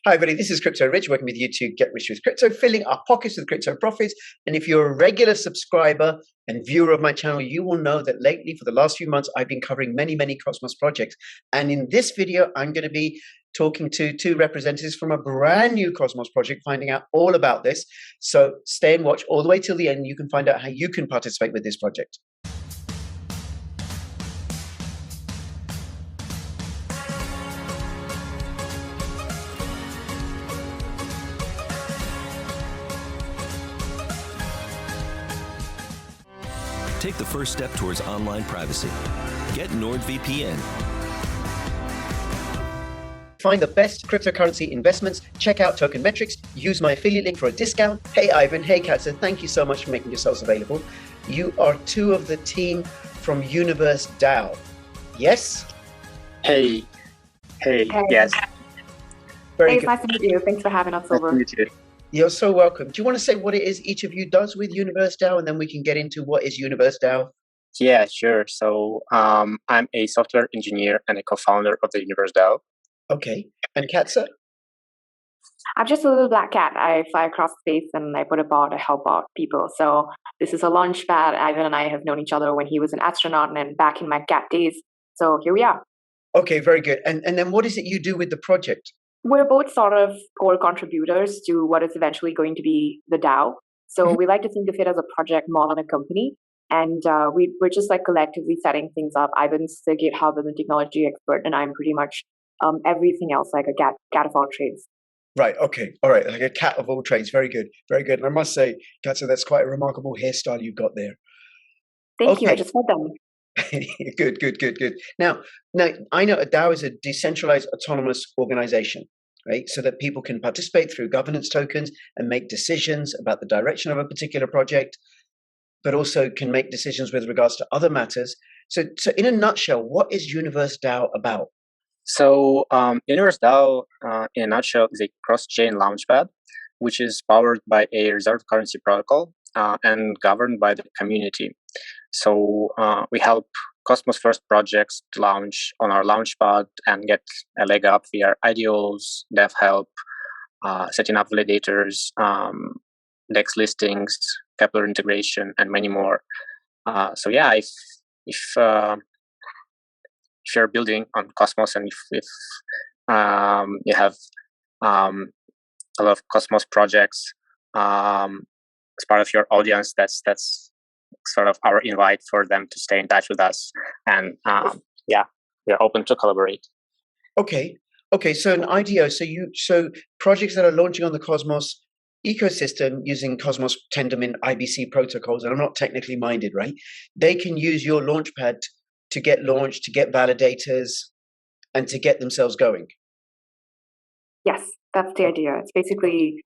Hi, everybody. This is Crypto Rich, working with you to get rich with crypto, filling our pockets with crypto profits. And if you're a regular subscriber and viewer of my channel, you will know that lately, for the last few months, I've been covering many Cosmos projects. And in this video, I'm going to be talking to two representatives from a brand new Cosmos project, finding out all about this. So stay and watch all the way till the end. You can find out how you can participate with this project. Take the first step towards online privacy. Get NordVPN. Find the best cryptocurrency investments, check out Token Metrics, use my affiliate link for a discount. Hey Ivan, hey Katza, thank you so much for making yourselves available. You are two of the team from Universe Dao. Yes? Hey, yes. Very Hey, good. it's nice to meet you. Thanks for having us over. Nice to meet you. You're so welcome. Do you want to say what it is each of you does with Universe DAO, and then we can get into what is Universe DAO? Yeah, sure. So I'm a software engineer and a co-founder of the Universe Dao. Okay. And Katza? I'm just a little black cat. I fly across space and I put a bot to help out people. So this is a launch pad. Ivan and I have known each other when he was an astronaut and back in my cat days. So here we are. Okay, very good. And then what is it you do with the project? We're both sort of core contributors to what is eventually going to be the DAO. So we like to think of it as a project more than a company. And we're just like collectively setting things up. Ivan's the GitHub and the technology expert, and I'm pretty much everything else, like a cat of all trades. Right. Okay. All right. Like a cat of all trades. Very good. Very good. And I must say, Katza, that's quite a remarkable hairstyle you've got there. Thank you. I just fed them. Good. Now, I know a DAO is a decentralized autonomous organization, right? So that people can participate through governance tokens and make decisions about the direction of a particular project, but also can make decisions with regards to other matters. So in a nutshell, what is Universe DAO about? So Universe DAO, in a nutshell, is a cross-chain launchpad, which is powered by a reserved currency protocol and governed by the community. So we help Cosmos first projects to launch on our launchpad and get a leg up via IDOs, dev help, setting up validators, DEX listings, Kepler integration, and many more. So yeah, if you're building on Cosmos and if you have a lot of Cosmos projects as part of your audience, that's sort of our invite for them to stay in touch with us. And yeah, we're open to collaborate. Okay. So an IDO. So projects that are launching on the Cosmos ecosystem using Cosmos Tendermint IBC protocols, and I'm not technically minded, right? They can use your launchpad to get launched, to get validators, and to get themselves going. Yes, that's the idea. It's basically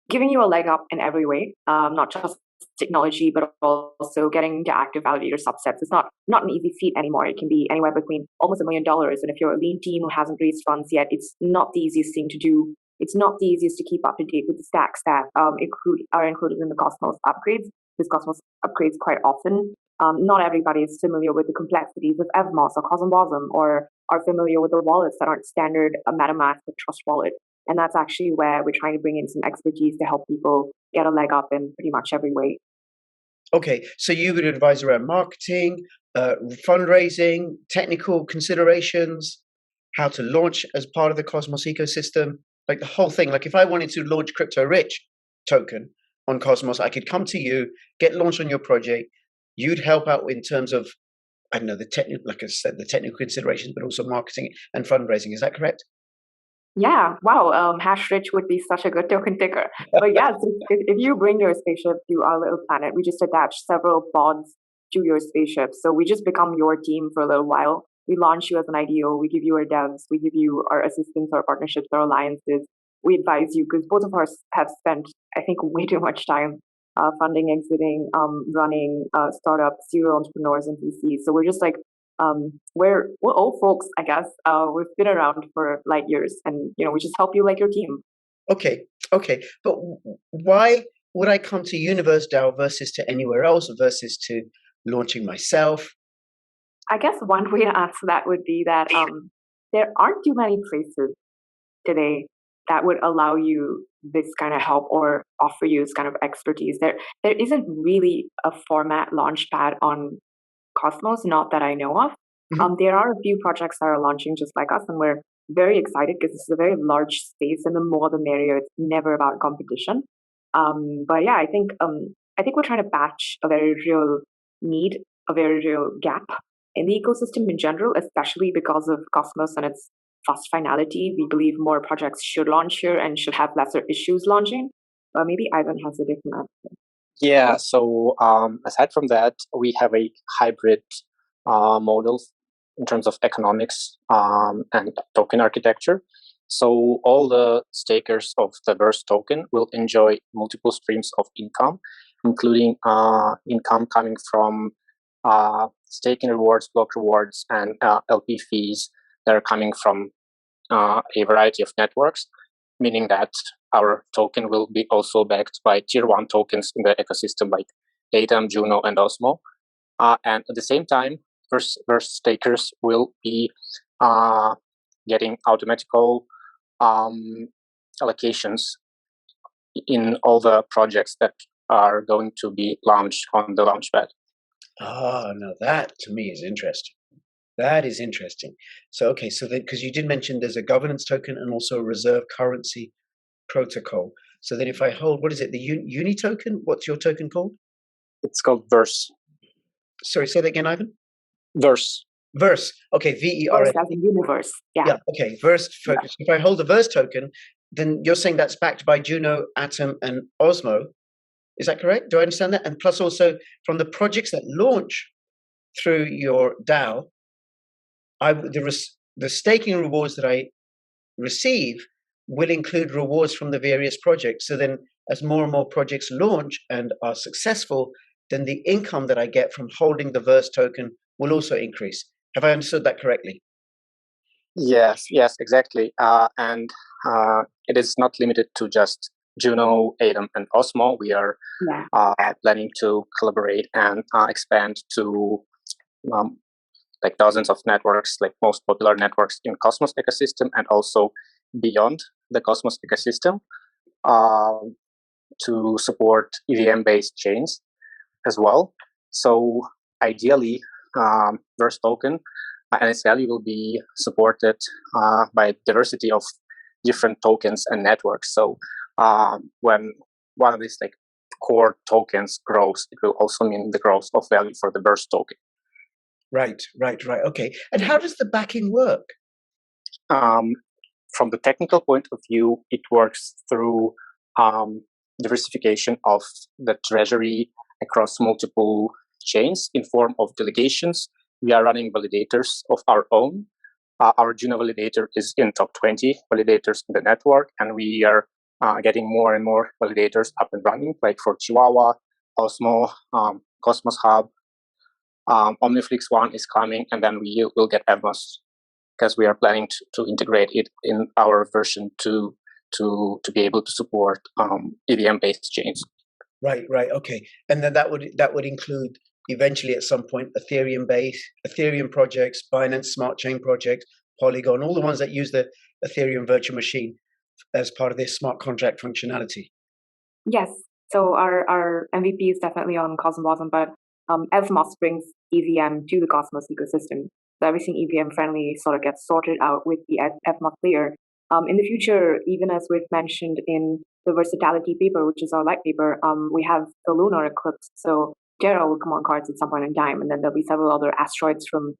giving you a leg up in every way, not just technology, but also getting into active validator subsets. It's not an easy feat anymore. It can be anywhere between almost $1 million. And if you're a lean team who hasn't raised funds yet, it's not the easiest thing to do. It's not the easiest to keep up to date with the stacks that are included in the Cosmos upgrades, because Cosmos upgrades quite often. Not everybody is familiar with the complexities of Evmos or CosmWasm, or are familiar with the wallets that aren't standard MetaMask or Trust Wallet. And that's actually where we're trying to bring in some expertise to help people get a leg up in pretty much every way. Okay, so you would advise around marketing, fundraising, technical considerations, how to launch as part of the Cosmos ecosystem, like the whole thing. Like if I wanted to launch Crypto Rich token on Cosmos, I could come to you, get launched on your project. You'd help out in terms of, I don't know, the technical, like I said, the technical considerations, but also marketing and fundraising. Is that correct? Yeah, wow. Hash Rich would be such a good token picker. But yeah, if you bring your spaceship to our little planet, we just attach several pods to your spaceship. So we just become your team for a little while. We launch you as an IDO. We give you our devs. We give you our assistants, our partnerships, our alliances. We advise you, because both of us have spent, I think, way too much time funding, exiting, running startups, serial entrepreneurs, and VCs. So we're just like, we're old folks, I guess. We've been around for light years, and we just help you like your team. Okay. But why would I come to Universe DAO versus to anywhere else, versus to launching myself? I guess one way to answer that would be that there aren't too many places today that would allow you this kind of help or offer you this kind of expertise. There isn't really a format launchpad on Cosmos, not that I know of. There are a few projects that are launching just like us, and we're very excited because this is a very large space, and the more the merrier. It's never about competition. But yeah, I think we're trying to patch a very real need, a very real gap in the ecosystem in general, especially because of Cosmos and its fast finality. We believe more projects should launch here and should have lesser issues launching. But maybe Ivan has a different answer. Yeah, so aside from that, we have a hybrid model in terms of economics and token architecture. So all the stakers of the Verse token will enjoy multiple streams of income, including income coming from staking rewards, block rewards, and LP fees that are coming from a variety of networks, meaning that our token will be also backed by tier 1 tokens in the ecosystem like Atom, Juno, and Osmo. And at the same time, Verse stakers will be getting automatical allocations in all the projects that are going to be launched on the Launchpad. Ah, now that to me is interesting. That is interesting. So, okay, so because you did mention there's a governance token and also a reserve currency protocol. So then if I hold, what is it, the Uni token? What's your token called? It's called Verse. Sorry, say that again, Ivan. Verse. Verse. Okay, VERS. Verse as in universe. Yeah. Yeah. Okay, Verse focus. Yeah. If I hold the Verse token, then you're saying that's backed by Juno, Atom, and Osmo. Is that correct? Do I understand that? And plus also from the projects that launch through your DAO, the staking rewards that I receive will include rewards from the various projects. So then as more and more projects launch and are successful, then the income that I get from holding the Verse token will also increase. Have I understood that correctly? Yes, exactly. And it is not limited to just Juno, Atom, and Osmo. We are planning to collaborate and expand to like dozens of networks, like most popular networks in Cosmos ecosystem, and also beyond the Cosmos ecosystem, to support EVM-based chains as well. So ideally, Verse token and its value will be supported by diversity of different tokens and networks. So when one of these like core tokens grows, it will also mean the growth of value for the Verse token. Right. Okay. And how does the backing work? From the technical point of view, it works through diversification of the treasury across multiple chains in form of delegations. We are running validators of our own. Our Juno validator is in top 20 validators in the network, and we are getting more and more validators up and running, like for Chihuahua, Osmo, Cosmos Hub. Omniflix 1 is coming, and then we will get Evmos, because we are planning to integrate it in our version 2 to be able to support EVM-based chains. Right. Okay. And then that would include eventually at some point Ethereum projects, Binance Smart Chain projects, Polygon, all the ones that use the Ethereum virtual machine as part of their smart contract functionality. Yes. So our MVP is definitely on Cosmos, but Evmos brings EVM to the Cosmos ecosystem. So everything EVM friendly sort of gets sorted out with the Evmos layer. In the future, even as we've mentioned in the versatility paper, which is our light paper, we have the lunar eclipse. So Terra will come on cards at some point in time, and then there'll be several other asteroids from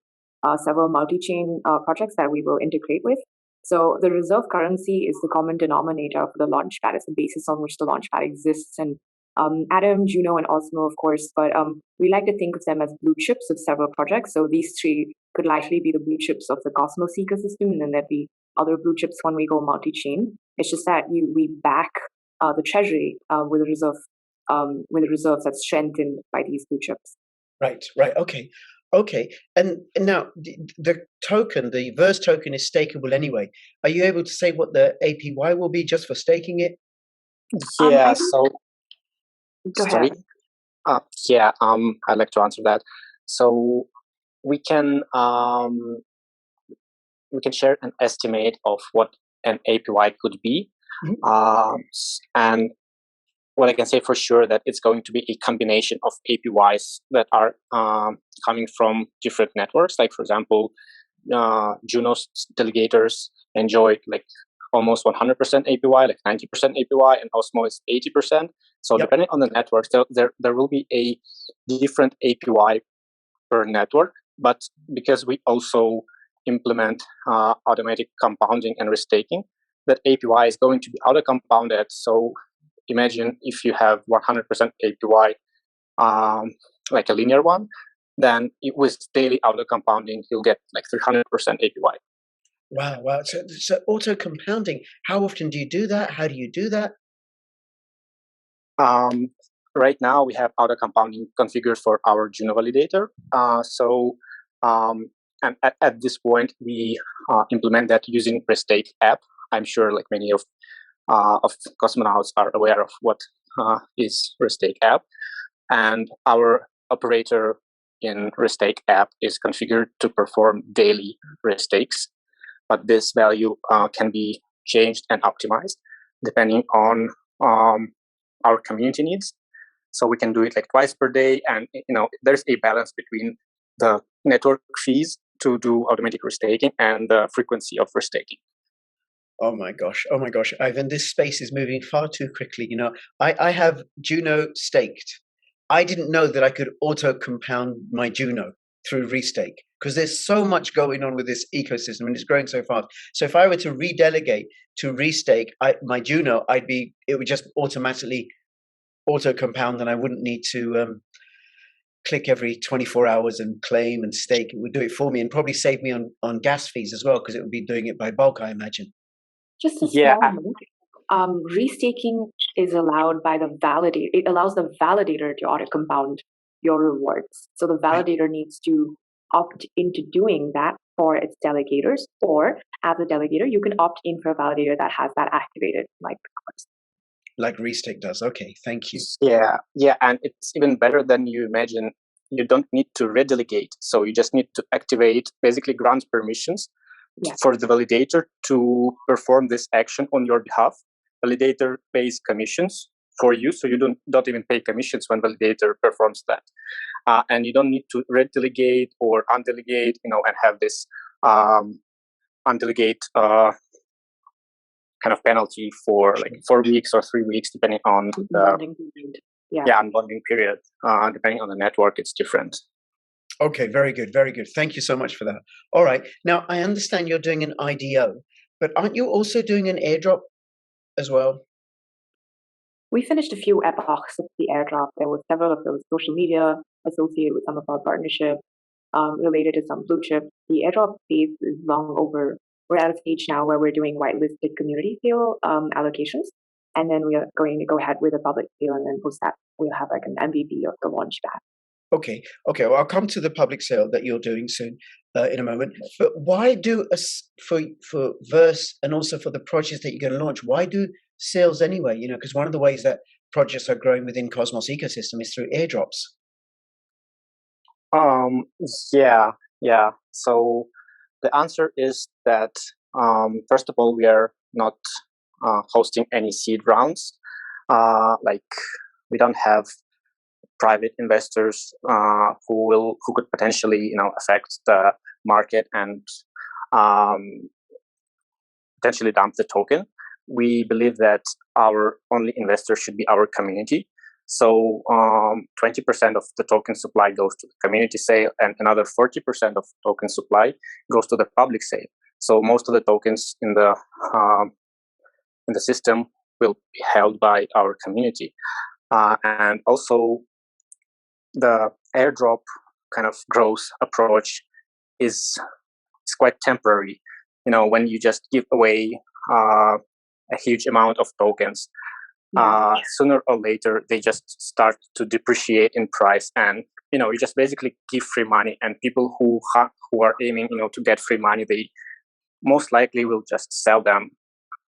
several multi-chain projects that we will integrate with. So the reserve currency is the common denominator for the Launchpad. It's the basis on which the Launchpad exists. And Atom, Juno, and Osmo, of course, but we like to think of them as blue chips of several projects. So these three could likely be the blue chips of the Cosmos ecosystem, and then there'd be other blue chips when we go multi-chain. It's just that we back the treasury with a reserve that's strengthened by these blue chips. Right. Okay. And now the token, the Verse token, is stakeable anyway. Are you able to say what the APY will be just for staking it? Yeah. Go ahead. I'd like to answer that. So we can share an estimate of what an APY could be. And what I can say for sure that it's going to be a combination of APYs that are coming from different networks. Like for example, Juno's delegators enjoy like almost 100% APY, like 90% APY, and Osmo is 80%. So depending on the network, there will be a different APY per network. But because we also implement automatic compounding and restaking, that APY is going to be auto-compounded. So imagine if you have 100% APY, like a linear one, then with daily auto-compounding, you'll get like 300% APY. Wow, wow. So auto-compounding, how often do you do that? How do you do that? Right now, we have auto-compounding configured for our Juno validator. And at this point, we implement that using Restake app. I'm sure like many of cosmonauts are aware of what is Restake app. And our operator in Restake app is configured to perform daily restakes. But this value can be changed and optimized depending on our community needs. So we can do it like twice per day, and there's a balance between the network fees to do automatic restaking and the frequency of restaking. Oh my gosh, Ivan, this space is moving far too quickly. I have Juno staked. I didn't know that I could auto-compound my Juno through restake, because there's so much going on with this ecosystem and it's growing so fast. So if I were to redelegate to restake my Juno, it would just automatically auto-compound, and I wouldn't need to click every 24 hours and claim and stake. It would do it for me and probably save me on gas fees as well, because it would be doing it by bulk, I imagine. Just a small note. Restaking is allowed by the validator. It allows the validator to auto-compound your rewards. So the validator needs to opt into doing that for its delegators, or as a delegator, you can opt in for a validator that has that activated, like Restake does. Okay, thank you. Yeah, and it's even better than you imagine. You don't need to redelegate, so you just need to activate, basically grant permissions for the validator to perform this action on your behalf. Validator pays commissions for you, so you don't even pay commissions when validator performs that, and you don't need to redelegate or undelegate, and have this undelegate kind of penalty for like 4 weeks or 3 weeks, depending on the unbonding period. Depending on the network, it's different. Okay, very good, very good. Thank you so much for that. All right, now I understand you're doing an IDO, but aren't you also doing an airdrop as well? We finished a few epochs of the airdrop. There were several of those social media associated with some of our partnerships, related to some blue chip. The airdrop phase is long over. We're at a stage now where we're doing whitelisted community sale allocations, and then we are going to go ahead with a public sale, and then post that we'll have like an MVP of the launch pad. Okay. Well, I'll come to the public sale that you're doing soon in a moment. But why do for Verse and also for the projects that you're going to launch? Why do sales anyway? Because one of the ways that projects are growing within Cosmos ecosystem is through airdrops. Yeah. So the answer is that first of all, we are not hosting any seed rounds. Like we don't have private investors who could potentially affect the market and potentially dump the token. We believe that our only investor should be our community. So 20% of the token supply goes to the community sale, and another 40% of token supply goes to the public sale. So most of the tokens in the system will be held by our community, and also the airdrop kind of growth approach is quite temporary. When you just give away a huge amount of tokens, sooner or later they just start to depreciate in price, and you just basically give free money, and people who are aiming to get free money, they most likely will just sell them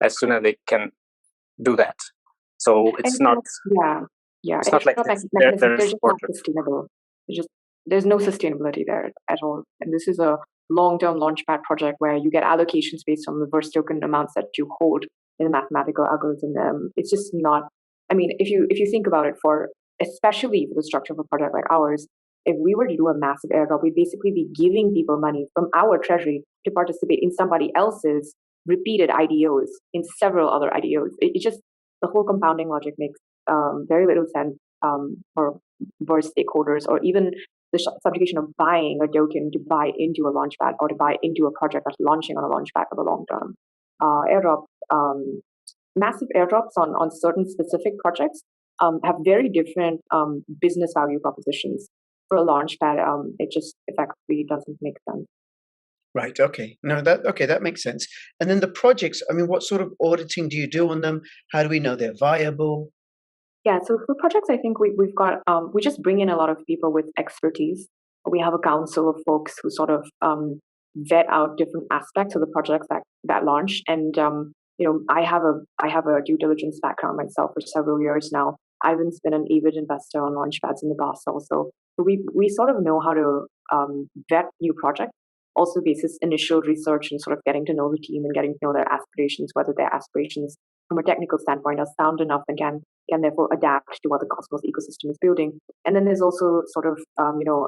as soon as they can do that. So it's not. It's not like they're just not sustainable. There's no sustainability there at all. And this is a long-term launchpad project where you get allocations based on the Verse token amounts that you hold. in a mathematical algorithm. It's just not. I mean, if you think about it, especially for the structure of a project like ours, if we were to do a massive airdrop, we'd basically be giving people money from our treasury to participate in somebody else's repeated IDOs in several other IDOs. It just, the whole compounding logic makes very little sense for stakeholders, or even the subjugation of buying a token to buy into a launchpad or to buy into a project that's launching on a launchpad for the long term. Massive airdrops on certain specific projects have very different business value propositions. For a launchpad, it just effectively doesn't make sense. Right. Okay. No, that makes sense. And then the projects, I mean, what sort of auditing do you do on them? How do we know they're viable? Yeah, so for projects, I think we've got, we just bring in a lot of people with expertise. We have a council of folks who sort of vet out different aspects of the projects that launch. And, I have a due diligence background myself for several years now. Ivan's been an avid investor on launchpads in the past also. So we sort of know how to vet new projects, also basis initial research and sort of getting to know the team and getting to know their aspirations, whether their aspirations from a technical standpoint are sound enough and can therefore adapt to what the Cosmos ecosystem is building. And then there's also sort of,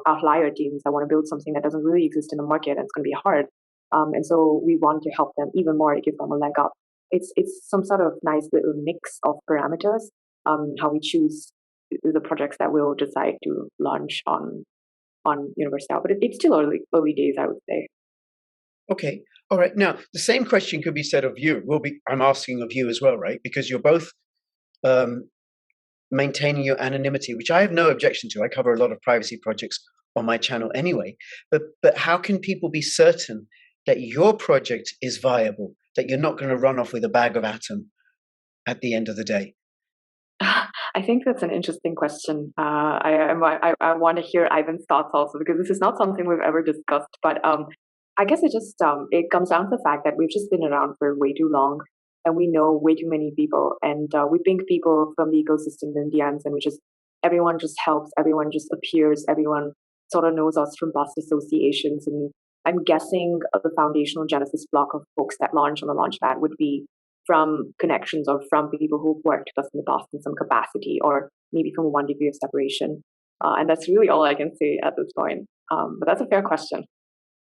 outlier teams that want to build something that doesn't really exist in the market and it's going to be hard. And so we want to help them even more to give them a leg up. It's some sort of nice little mix of parameters, how we choose the projects that we'll decide to launch on Universe Dao. But it's still early days, I would say. Okay. All right. Now, the same question could be said of you. I'm asking of you as well, right? Because you're both maintaining your anonymity, which I have no objection to. I cover a lot of privacy projects on my channel anyway. But how can people be certain that your project is viable, that you're not going to run off with a bag of atom at the end of the day? I think that's an interesting question. I want to hear Ivan's thoughts also, because this is not something we've ever discussed. But I guess it comes down to the fact that we've just been around for way too long, and we know way too many people, and we ping people from the ecosystem in DMs, and everyone just helps, everyone just appears, everyone sort of knows us from past associations, and I'm guessing the foundational genesis block of folks that launch on the launchpad would be from connections or from people who've worked with us in the past in some capacity, or maybe from one degree of separation. And that's really all I can say at this point. But that's a fair question.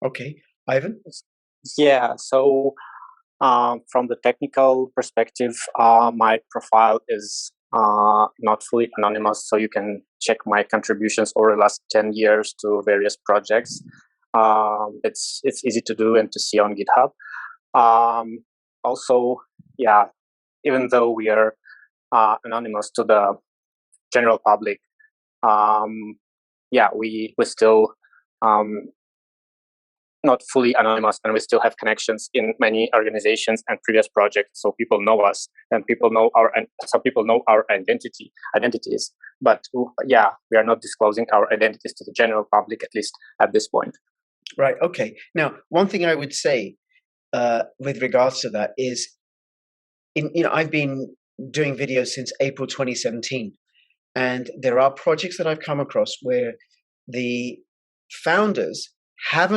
Okay. Ivan? Yeah, so from the technical perspective, my profile is not fully anonymous, so you can check my contributions over the last 10 years to various projects. It's easy to do and to see on GitHub. Also, yeah, even though we are anonymous to the general public, we still not fully anonymous, and we still have connections in many organizations and previous projects. So people know us, and some people know our identities. But yeah, we are not disclosing our identities to the general public, at least at this point. Right. Okay. Now, one thing I would say with regards to that is, I've been doing videos since April 2017, and there are projects that I've come across where the founders have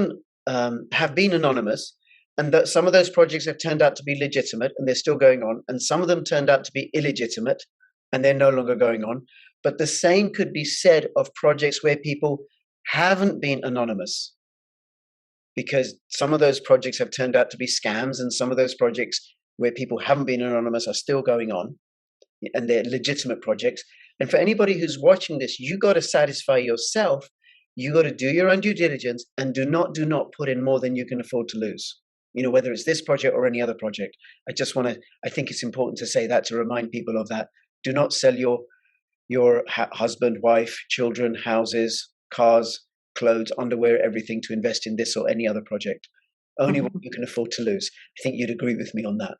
been anonymous, and that some of those projects have turned out to be legitimate and they're still going on, and some of them turned out to be illegitimate and they're no longer going on. But the same could be said of projects where people haven't been anonymous, because some of those projects have turned out to be scams, and some of those projects where people haven't been anonymous are still going on, and they're legitimate projects. And for anybody who's watching this, you got to satisfy yourself. You got to do your own due diligence, and do not put in more than you can afford to lose. Whether it's this project or any other project. I think it's important to say that, to remind people of that. Do not sell your husband, wife, children, houses, cars, clothes, underwear, everything to invest in this or any other project. Only what you can afford to lose. I think you'd agree with me on that.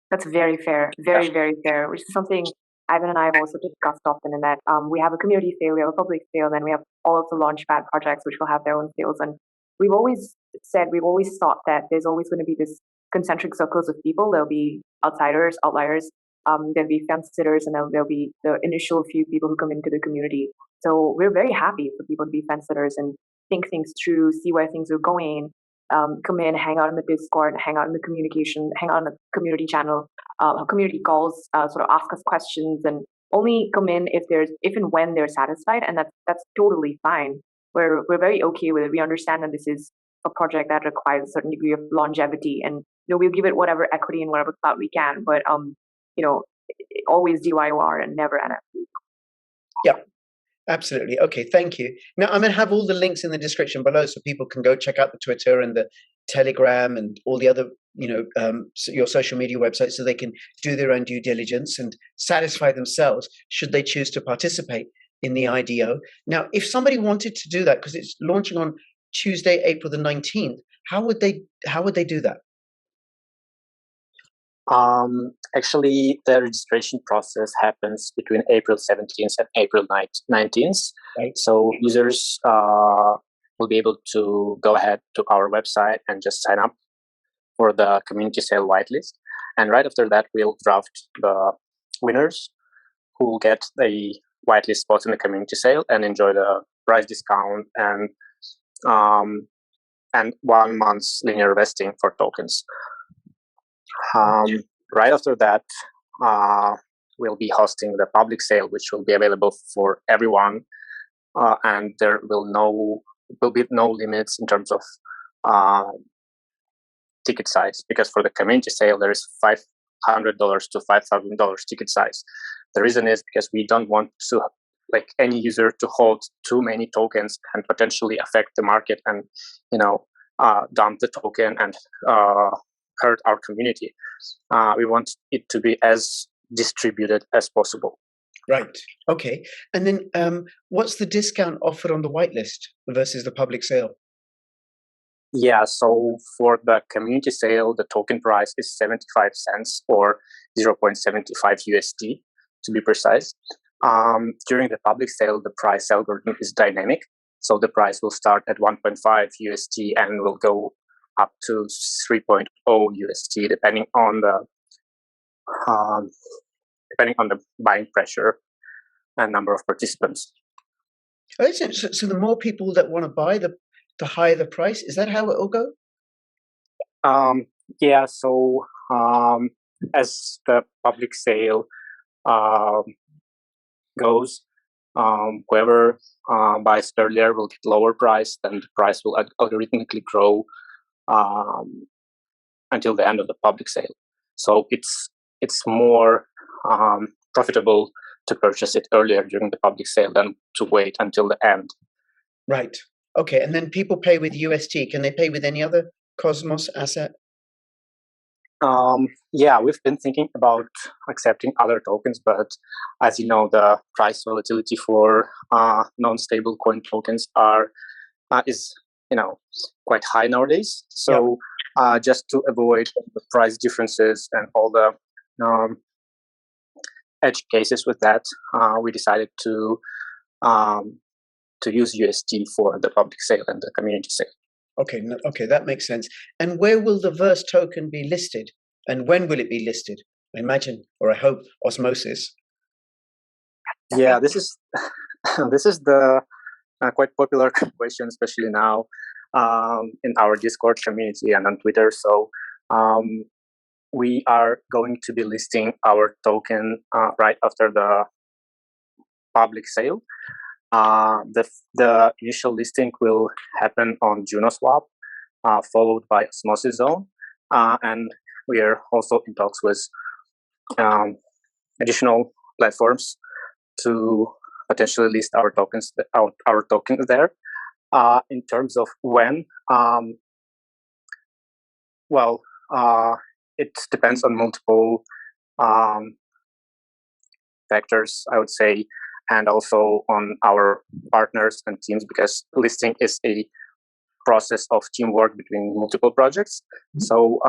That's very fair. Very, very fair, which is something Ivan and I have also discussed often, in that we have a community sale, we have a public sale, then we have all of the launchpad projects which will have their own sales. And we've always thought that there's always going to be this concentric circles of people. There'll be outsiders, outliers, there'll be fence sitters, and there'll be the initial few people who come into the community. So we're very happy for people to be fence sitters and think things through, see where things are going, come in, hang out in the Discord, hang out in the communication, hang out in the community channel, community calls, sort of ask us questions, and only come in if and when they're satisfied, and that's totally fine. We're very okay with it. We understand that this is a project that requires a certain degree of longevity, and we'll give it whatever equity and whatever clout we can, but always DYOR and never NFT. Yeah. Absolutely. Okay, thank you. Now, I'm going to have all the links in the description below so people can go check out the Twitter and the Telegram and all the other, your social media websites so they can do their own due diligence and satisfy themselves should they choose to participate in the IDO. Now, if somebody wanted to do that, because it's launching on Tuesday, April the 19th, how would they do that? Actually, the registration process happens between April 17th and April 19th. Right. So users will be able to go ahead to our website and just sign up for the community sale whitelist. And right after that, we'll draft the winners who will get the whitelist spots in the community sale and enjoy the price discount and 1 month's linear vesting for tokens. Right after that, we'll be hosting the public sale, which will be available for everyone, and there will be no limits in terms of ticket size, because for the community sale there is $500 to $5,000 ticket size. The reason is because we don't want to any user to hold too many tokens and potentially affect the market and dump the token and hurt our community. We want it to be as distributed as possible. Right. Okay. And then what's the discount offered on the whitelist versus the public sale? Yeah, so for the community sale, the token price is 75 cents or 0.75 USD to be precise. During the public sale, the price algorithm is dynamic. So the price will start at 1.5 USD and will go up to 3.0 USD, depending on the buying pressure and number of participants. Oh, so the more people that want to buy, the higher the price. Is that how it will go? Yeah. So as the public sale goes, whoever buys earlier will get lower price, then the price will algorithmically grow until the end of the public sale. So it's more profitable to purchase it earlier during the public sale than to wait until the end. Right. Okay. And then people pay with UST. Can they pay with any other Cosmos asset? Yeah, we've been thinking about accepting other tokens, but as you know, the price volatility for non-stable coin tokens is quite high nowadays. So just to avoid the price differences and all the edge cases with that, we decided to use UST for the public sale and the community sale. Okay, okay, that makes sense. And where will the Verse token be listed? And when will it be listed? I imagine, or I hope, Osmosis. Yeah, this is the quite popular question, especially now in our Discord community and on Twitter. So we are going to be listing our token right after the public sale. The initial listing will happen on JunoSwap, followed by Osmosis Zone, and we are also in talks with additional platforms to potentially list our tokens there. In terms of when, it depends on multiple factors, I would say, and also on our partners and teams, because listing is a process of teamwork between multiple projects. Mm-hmm. So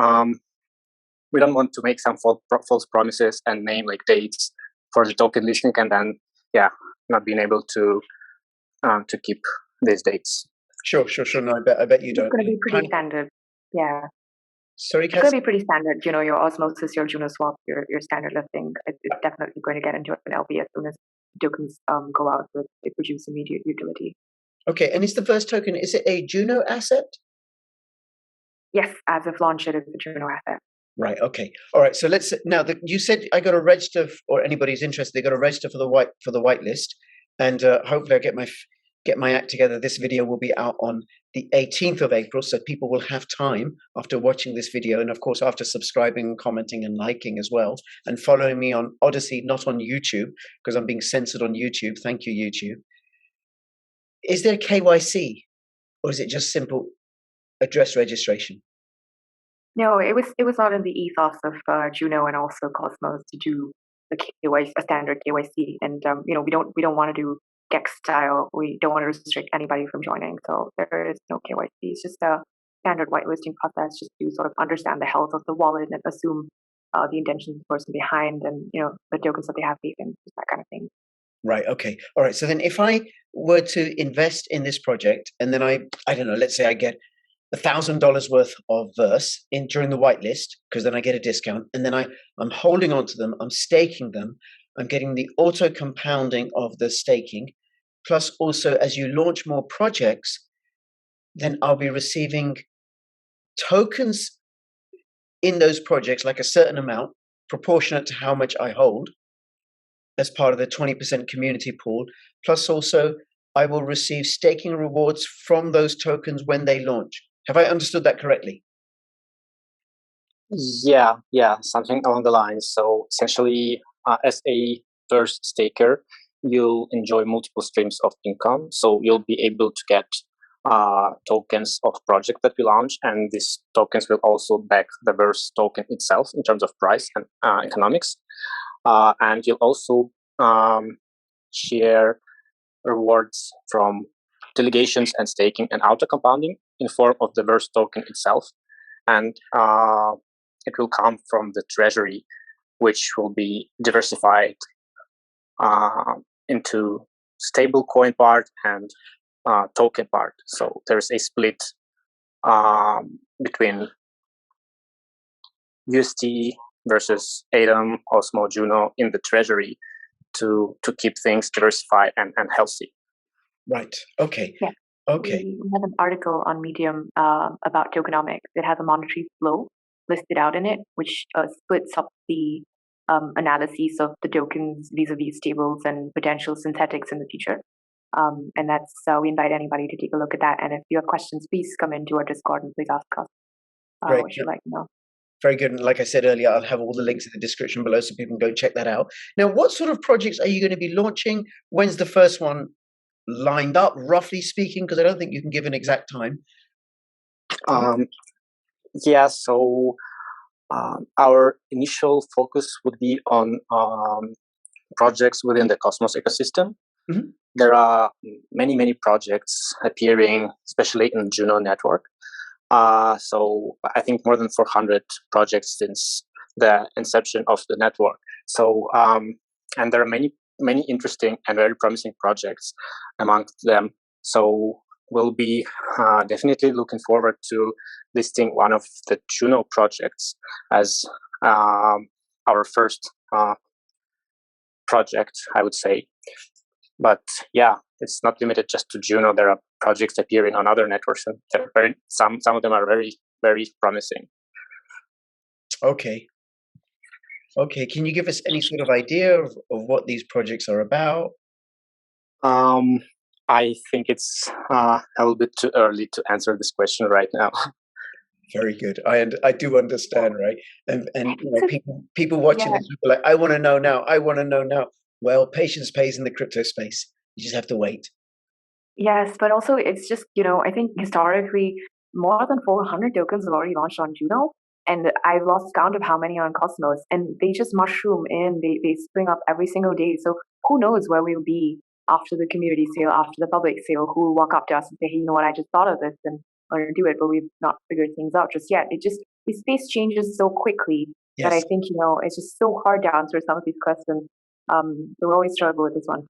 we don't want to make some false promises and name dates for the token listing and then not being able to keep these dates. Sure. No, I bet you don't. It's going to be pretty standard. Yeah. Sorry, It's going to be pretty standard. Your Osmosis, your JunoSwap, your standard listing. It's definitely going to get into an LP as soon as tokens go out, but they produce immediate utility. Okay, and is the Verse token, is it a Juno asset? Yes, as of launch, it is a Juno asset. Right. Okay. All right. So let's now. You said I got to register, or anybody's interested, they got to register for the whitelist, and hopefully I get my act together. This video will be out on the 18th of April, so people will have time after watching this video, and of course after subscribing, commenting, and liking as well, and following me on Odyssey, not on YouTube, because I'm being censored on YouTube. Thank you, YouTube. Is there KYC, or is it just simple address registration? No, it was not in the ethos of Juno and also Cosmos to do the KYC, a standard KYC, and we don't want to do GEX style. We don't want to restrict anybody from joining, so there is no KYC. It's just a standard whitelisting process, just to sort of understand the health of the wallet and assume the intentions of the person behind, and the tokens that they have taken, just that kind of thing. Right. Okay. All right. So then, if I were to invest in this project, and then I don't know, let's say I get $1,000 worth of verse in during the whitelist, because then I get a discount, and then I'm holding on to them, I'm staking them, I'm getting the auto compounding of the staking, plus also as you launch more projects, then I'll be receiving tokens in those projects, like a certain amount proportionate to how much I hold, as part of the 20% community pool, plus also I will receive staking rewards from those tokens when they launch. Have I understood that correctly? Yeah, something along the lines. So essentially, as a first staker, you'll enjoy multiple streams of income. So you'll be able to get tokens of project that we launch, and these tokens will also back the Verse token itself in terms of price and economics. And you'll also share rewards from delegations and staking and auto compounding in form of the Verse token itself, and it will come from the treasury, which will be diversified into stable coin part and token part. So there's a split between UST versus Atom, Osmo, Juno in the treasury to keep things diversified and healthy. Right. Okay. Yeah. Okay. We have an article on Medium about tokenomics. It has a monetary flow listed out in it, which splits up the analyses of the tokens vis-a-vis stables and potential synthetics in the future. And that's we invite anybody to take a look at that. And if you have questions, please come into our Discord and please ask us what you'd like to know. Very good. And like I said earlier, I'll have all the links in the description below so people can go check that out. Now, what sort of projects are you going to be launching? When's the first one lined up, roughly speaking? Because I don't think you can give an exact time. So our initial focus would be on projects within the Cosmos ecosystem. Mm-hmm. There are many projects appearing, especially in Juno network. So I think more than 400 projects since the inception of the network. So and there are many interesting and very promising projects amongst them. So we'll be definitely looking forward to listing one of the Juno projects as our first project, I would say. But yeah, it's not limited just to Juno. There are projects appearing on other networks, and some of them are very, very promising. Okay. Can you give us any sort of idea of what these projects are about? I think it's a little bit too early to answer this question right now. Very good. I do understand, right? And people watching this will be like, I want to know now. I want to know now. Well, patience pays in the crypto space. You just have to wait. Yes, but also it's just, I think historically more than 400 tokens have already launched on Juno, and I've lost count of how many are on Cosmos, and they just mushroom in, they spring up every single day. So who knows where we'll be after the community sale, after the public sale, who will walk up to us and say, hey, you know what, I just thought of this and want to do it, but we've not figured things out just yet. The space changes so quickly that I think, it's just so hard to answer some of these questions. We'll always struggle with this one.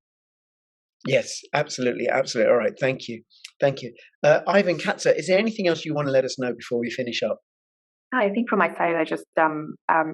Yes, absolutely. All right, thank you. Ivan Katza, is there anything else you want to let us know before we finish up? I think from my side, I just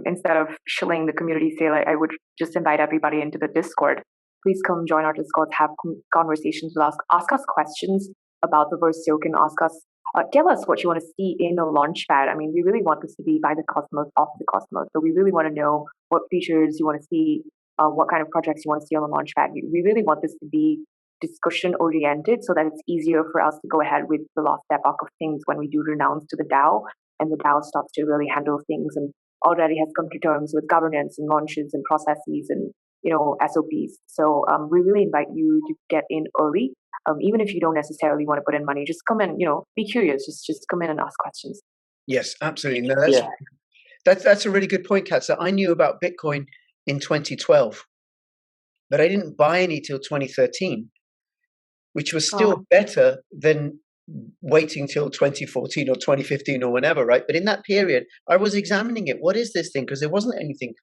instead of shilling the community sale, I would just invite everybody into the Discord. Please come join our Discord, have conversations with us, ask us questions about the Verse token, ask us tell us what you want to see in a launchpad. I mean, we really want this to be by the cosmos, of the cosmos. So we really want to know what features you want to see, what kind of projects you want to see on the launchpad. We really want this to be discussion oriented so that it's easier for us to go ahead with the last epoch of things when we do renounce to the DAO, and the DAO starts to really handle things and already has come to terms with governance and launches and processes and SOPs. So we really invite you to get in early. Even if you don't necessarily want to put in money, just come in, be curious, just come in and ask questions. Yes, absolutely. No, that's a really good point, Kat. So I knew about Bitcoin in 2012, but I didn't buy any till 2013, which was still better than waiting till 2014 or 2015 or whenever, right? But in that period, I was examining it. What is this thing? Because there wasn't anything,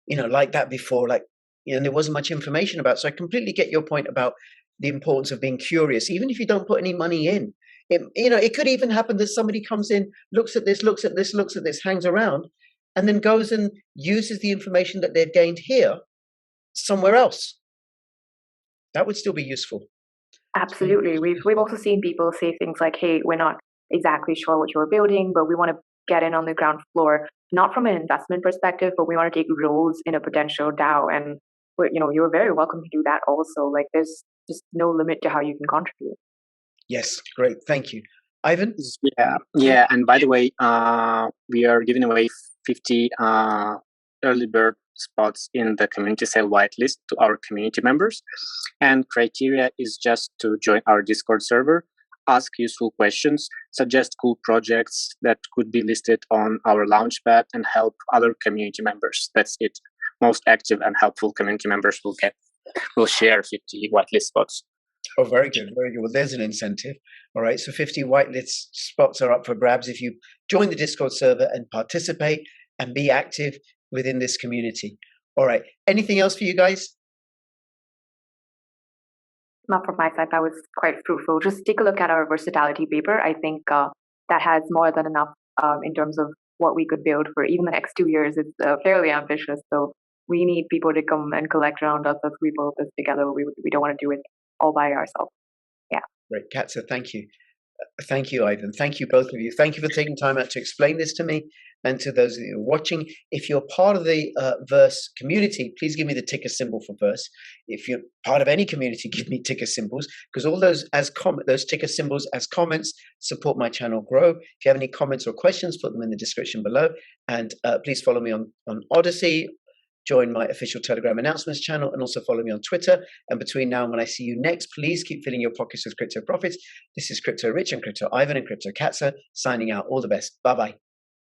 like that before, there wasn't much information about it. So I completely get your point about the importance of being curious, even if you don't put any money in. It could even happen that somebody comes in, looks at this, hangs around, and then goes and uses the information that they've gained here somewhere else. That would still be useful. Absolutely. We've also seen people say things like, hey, we're not exactly sure what you're building, but we want to get in on the ground floor, not from an investment perspective, but we want to take roles in a potential DAO. And you're very welcome to do that also. There's just no limit to how you can contribute. Yes, great. Thank you. Ivan? Yeah. And by the way, we are giving away 50 early bird spots in the community sale whitelist to our community members. And criteria is just to join our Discord server, ask useful questions, suggest cool projects that could be listed on our launchpad, and help other community members. That's it. Most active and helpful community members will share 50 whitelist spots. Oh, very good. Very good. Well, there's an incentive. All right. So 50 whitelist spots are up for grabs if you join the Discord server and participate and be active within this community. All right. Anything else for you guys? Not from my side. That was quite fruitful. Just take a look at our versatility paper. I think that has more than enough in terms of what we could build for even the next 2 years. It's fairly ambitious. So we need people to come and collect around us as we build this together. We don't want to do it all by ourselves. Yeah. Great. Katza, thank you. Thank you, Ivan. Thank you, both of you. Thank you for taking time out to explain this to me and to those of you watching. If you're part of the Verse community, please give me the ticker symbol for Verse. If you're part of any community, give me ticker symbols, because all those those ticker symbols as comments support my channel grow. If you have any comments or questions, put them in the description below. And please follow me on Odyssey. Join my official Telegram announcements channel, and also follow me on Twitter. And between now and when I see you next, please keep filling your pockets with crypto profits. This is Crypto Rich and Crypto Ivan and Crypto Katza signing out. All the best. Bye-bye.